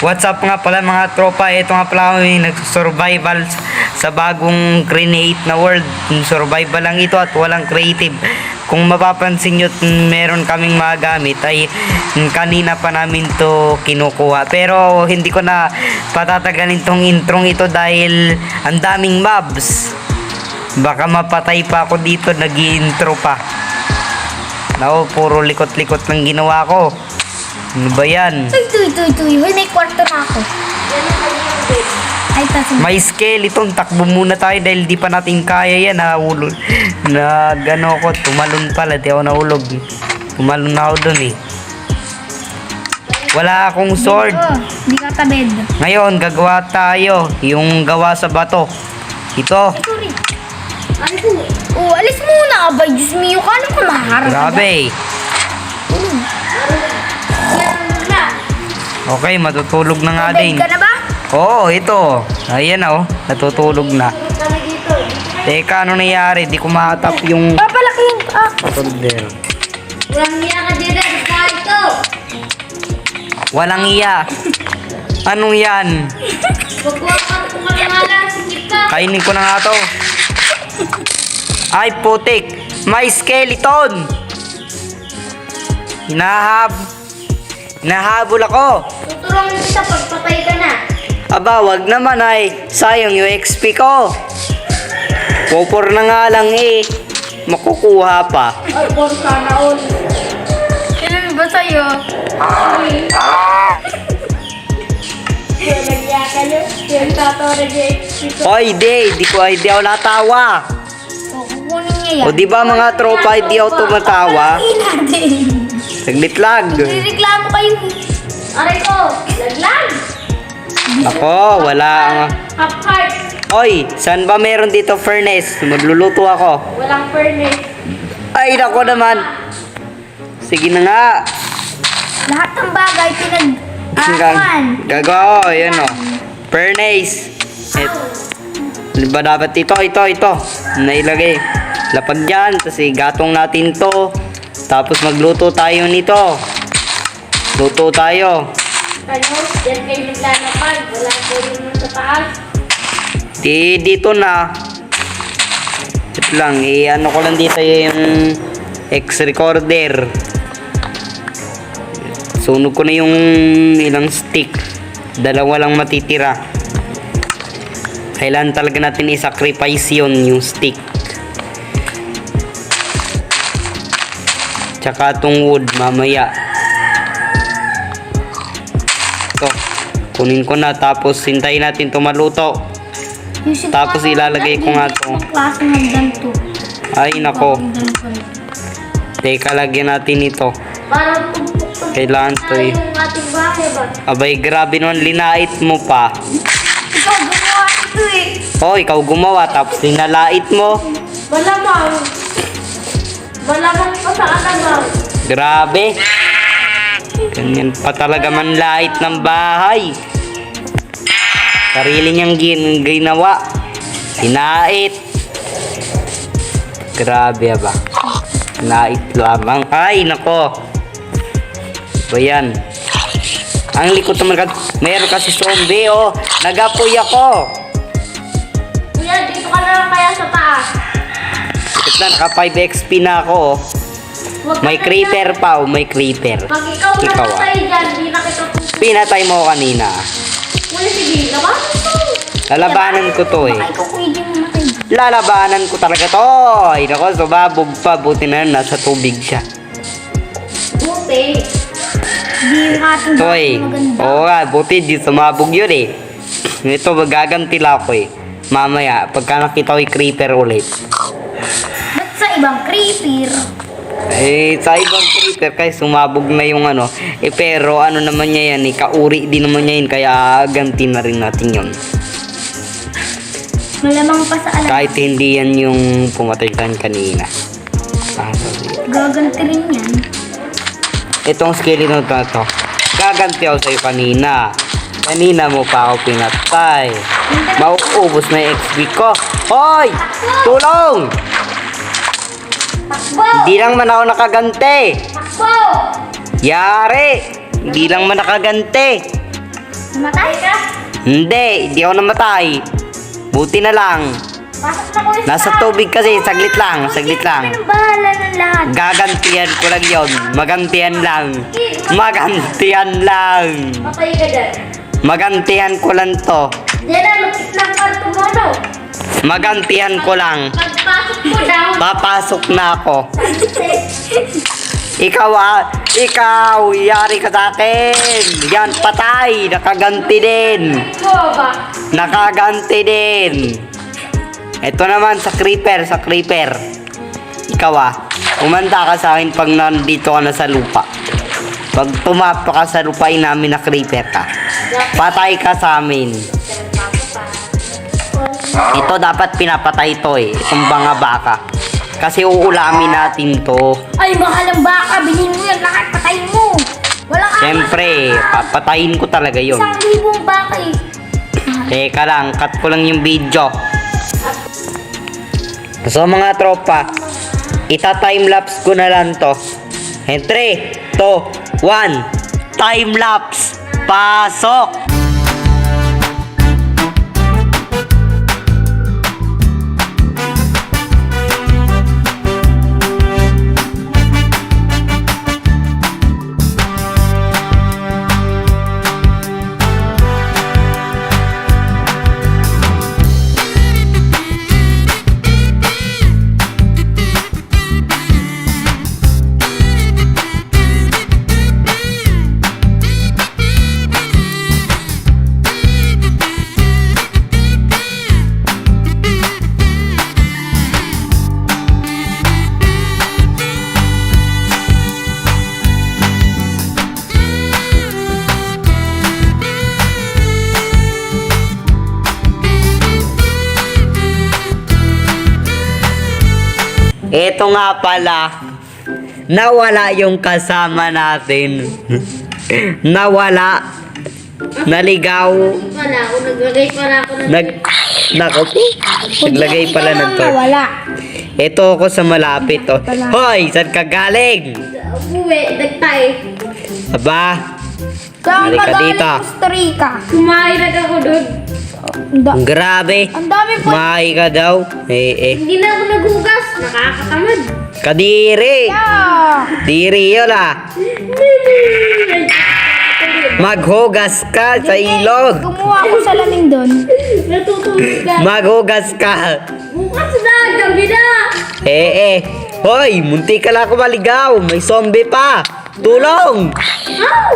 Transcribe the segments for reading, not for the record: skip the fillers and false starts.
What's up nga pala mga tropa, ito nga pala kami nag-survival sa bagong create na world. Survival lang ito at walang creative. Kung mapapansin nyo, meron kaming mga gamit ay kanina pa namin to kinukuha. Pero hindi ko na patatagalin tong introng ito dahil ang daming mobs. Baka mapatay pa ako dito, nag-i-intro pa. Naku, puro likot-likot lang ginawa ko. Ano ba yan? Uy, may kwarto na ako. Ay, May skeleton, takbo muna tayo dahil di pa natin kaya yan. Nahulog. Gano ko, tumalon pala, di ako nahulog. Tumalon na ako dun eh. Wala akong sword. Hindi ka tabed. Ngayon, gagawa tayo. Yung gawa sa bato. Ito. Sorry. Alis muna. Abay, Diyos mio ka. Anong kamaharap? Grabe. Okay, matutulog na nga din. Tabed ka na ba? Oo, ito. Ayan na oh. Natutulog na. Teka, ano nangyari? Di ko makatap yung Papalakihin ka. folder. Walang niya ka dito. Ito. Walang iya. Anong yan? Pagkuha ka kung kalimala. Sikip ka. Kainin ko na nga to. Ay, putik. May skeleton. Hinahabol ako. Tutulungan kita pagpatay ka na. Aba, wag naman ay. Sayang yung XP ko. Popor na nga lang eh. Makukuha pa. Ay, por sana all. Kailan ba sa'yo? Nagya ka nyo. Yung tato na XP ko. Oy, di ako natawa. O, kukunin niya yan. O di ba mga tropa, hindi ako tumatawa? Papalakihin natin. Saglit lang. Nireklamo kayo. Aray ko, laglag. Ako, wala. Half heart. Oy, saan ba meron dito furnace? Magluluto ako. Walang furnace. Ay, nako naman. Sige na nga. Lahat ng bagay pinag-aaman. Gago, yan o. Furnace. Ano ba dapat ito? Nailagay. Lapag dyan. Tapos gatong natin to. Tapos magluto tayo nito. Luto tayo. Ano? Yan kayo naglalapag. Wala po yung sa taas. Dito na. Ito lang. Ano ko lang dito yung X-recorder. Sunog ko na yung ilang stick. Dalawa lang matitira. Kailangan talaga natin i-sacrifice yun, yung stick. Tsaka itong wood mamaya. Ito. Kunin ko na tapos hintayin natin ito maluto. Tapos ilalagay ko nga ito. Yung klase ng ganito. Ay nako. Teka, lagyan natin ito. Parang Kailangan ito eh. yung ating bahay ba? Abay, grabe naman, linait mo pa. Ikaw gumawa ito eh. Oh, ikaw gumawa tapos linalait mo. Malamang. Malamang pa sa alamang. Grabe. Ganyan pa talaga manlait ng bahay. Sarili niyang ginawa. Hinait. Grabe ba? Hinait lamang. Ay, nako. Ba yan? Ang likot naman meron kasi zombie, oh. Nagapoy ako. Kuya, dito ka na lang kaya sa taas. Ito na, naka 5 XP na ako, oh. Huwag ka May na creeper pa, oh. May creeper. Pag ikaw namatay dyan, di na kita Pinatay mo kanina. Kuya, sige, labanan ko. Lalabanan ko to, eh. Baka ikaw kuya di mamatay. Lalabanan ko talaga to. Ay, nako, sumabog pa. Buti na yun, nasa tubig siya. Buti. Di yung ating Ito, eh. maganda. Oo nga, buti di sumabog yun, eh. Ito, magaganti lang ako, eh. Mamaya, pagka nakita ko yung creeper ulit. Ba't sa ibang creeper? Eh, sa ibang creeper, kaya sumabog na yung ano. Eh, pero ano naman niya yan, eh. Kauri din naman niya yun, kaya ganti na rin natin yun. Malamang pa sa alam. Kahit hindi yan yung pumatay kan kanina. Gaganti rin yan. Itong skeleton na to. Gaganti ako sa'yo kanina. Kanina mo pa ako pinatay. Mauubos na yung XP ko. Hoy! Tulong! Takbo! Hindi lang man ako nakaganti. Takbo! Yari! Hindi lang man nakaganti. Namatay ka? Hindi ako namatay. Buti na lang. Pasok na ko Nasa tubig kasi, saglit lang. Ang bahala ng lahat. Gagantihan ko lang yon. Magantihan lang. Magantihan lang. Patay ka dyan. Magantihan ko lang to. Diyan na, lupit lang kwarto mo, no? Magantihan ko lang. Pagpasok mo daw. Papasok na ako. Sunset. Ikaw, yari ka sa akin. Yan, patay. Nakaganti din. Mo ba? Nakaganti din. Ito naman sa creeper. Ikaw umanda ka sa akin pag nandito ka na sa lupa. Pag tumapa ka sa lupa, namin na creeper ka. Patay ka sa amin. Ito dapat pinapatay to eh. Itong mga baka. Kasi uulamin natin to. Ay, mahal ang baka. Bilhin mo yan lahat. Patayin mo. Walang awa. Siyempre, papatayin ko talaga yun. 1,000 baka eh. Teka lang, cut ko lang yung video. So mga tropa, ita-timelapse ko na lang to. And 3, 2, 1, timelapse. Pasok! Ito nga pala, nawala yung kasama natin. Nawala. Naligaw. Wala ako. Naglagay pala ako ng... Nako po. Naglagay pala ng torch. Wala. Ito ako sa malapit. Oh. Hoy, saan ka galing? Uwi. Nagtay. Aba, Saan Halika ka galing dito. Costa Rica? Kumain ako doon. grabe. Ang dami po. Mahi ka daw. Hindi na ako naghugas. Nakakatamad. Kadiri. Yeah. Diri yun Maghugas ka sa ilog. Gumawa ako sa laming doon. Natutulog ka. Maghugas ka. Bukas na. Gabi na. Hoy, munti ka lang ako maligaw. May zombie pa. Tulong! Ow!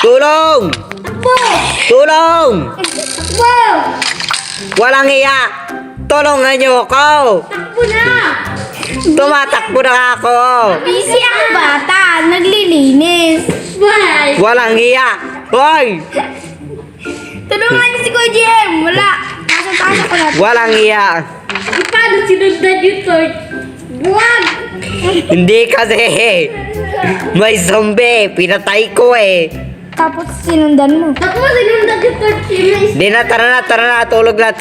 Tulong! Takbo! Tulong! Takbo! Walang iya. Tulungan niyo ako. Takbo na! Tumatakbo na ako. Busy ang bata. Naglilinis. Bye! Walang iya. Hoy! Tulungan niyo si Kuya Jem. Wala. Pasok ko na. Walang iya. Paano sinundan yung torch? Buwag! Hindi kasi. May zombie. Pinatay ko eh. Tapos sinundan mo. Takbo, sinundan yung torch. Di na, tara na. Tulog na.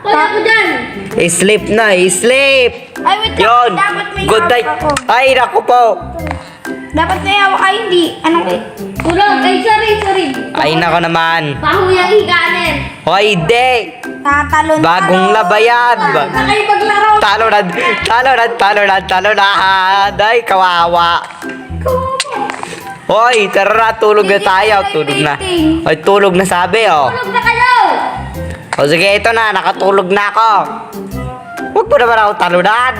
Wala ko dyan. Sleep na, sleep. Ay, wait lang. Yun. Dapat may Good night. hawak ako. Ay, naku po. Dapat may hawak ay hindi. Anong Tulog. Ay, sorry. Ay, naku naman. Baho yung higanin. Hoy, di. Tatalon. Bagong labayan. Na kayo paglaro. Talo na. Ay, kawawa. Hoy, tara na, tulog na tayo. Tulog na. Ay, tulog na sabi, oh. Tulog na kayo. O sige, ito na, nakatulog na ako. Huwag mo naman ako talunan.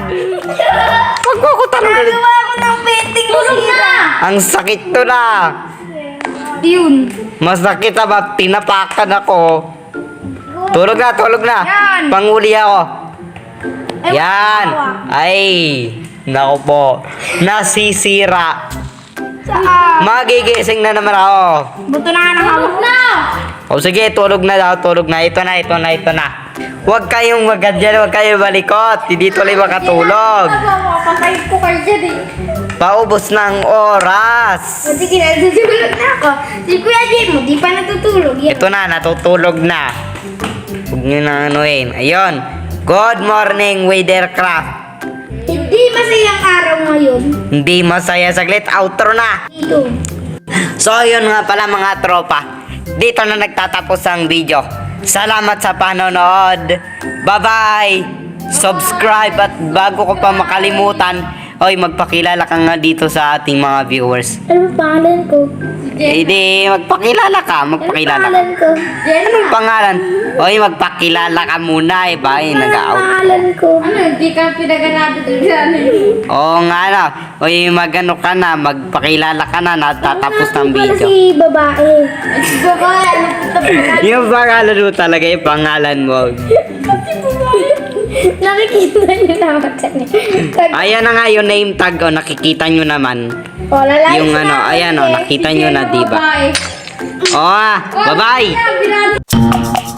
Huwag mo ako talunan. Nagawa ko ng painting. Tulog na. Ang sakit to na. Yun. Masakit na ba? Tinapakan ako. Tulog na. Yan. Panguli ako. Ay, Yan. hawak. Ay, naku po. Nasisira. Saan? Magigising na naman ako. Buto na nga ng hawak na. O sige, tulog na daw, tulog na. Ito na. Huwag kayong magadyan, huwag kayong malikot. Hindi tuloy makatulog. Papatay ko kayo dyan eh. Paubos ng oras. Sige na, tutulog na ako. Si Kuya Jim, di pa natutulog. Yan. Ito na, natutulog na. Huwag nyo na anuin. Ayun. Good morning, Wadercraft. Hindi masayang araw ngayon. Hindi masaya saglit. Outro na. Dito. So, yun nga pala mga tropa. dito na nagtatapos ang video. Salamat sa panonood. Bye-bye! Subscribe at bago ko pa makalimutan, oy, magpakilala ka nga dito sa ating mga viewers. Ano pangalan ko? Hindi, magpakilala ka. Magpakilala ka. Pangalan ko? Anong pangalan? Oy, magpakilala ka muna eh. Ba, nag-out. Pangalan ko? Ano, hindi ka pinaganado dyan. Oo nga na. Oy, magano ka na. Magpakilala ka na. Natatapos ng Pala video. si babae. Babae, ano punta pa? Yung pangalan mo talaga, yung pangalan mo. Nakikita niyo naman dyan eh. Ayan na nga yung name tag. O, nakikita nyo naman. O, lalaki Yung na ano, ako ayan o, eh. nakita nyo na, diba? Babae. Oo, bye-bye! Binado.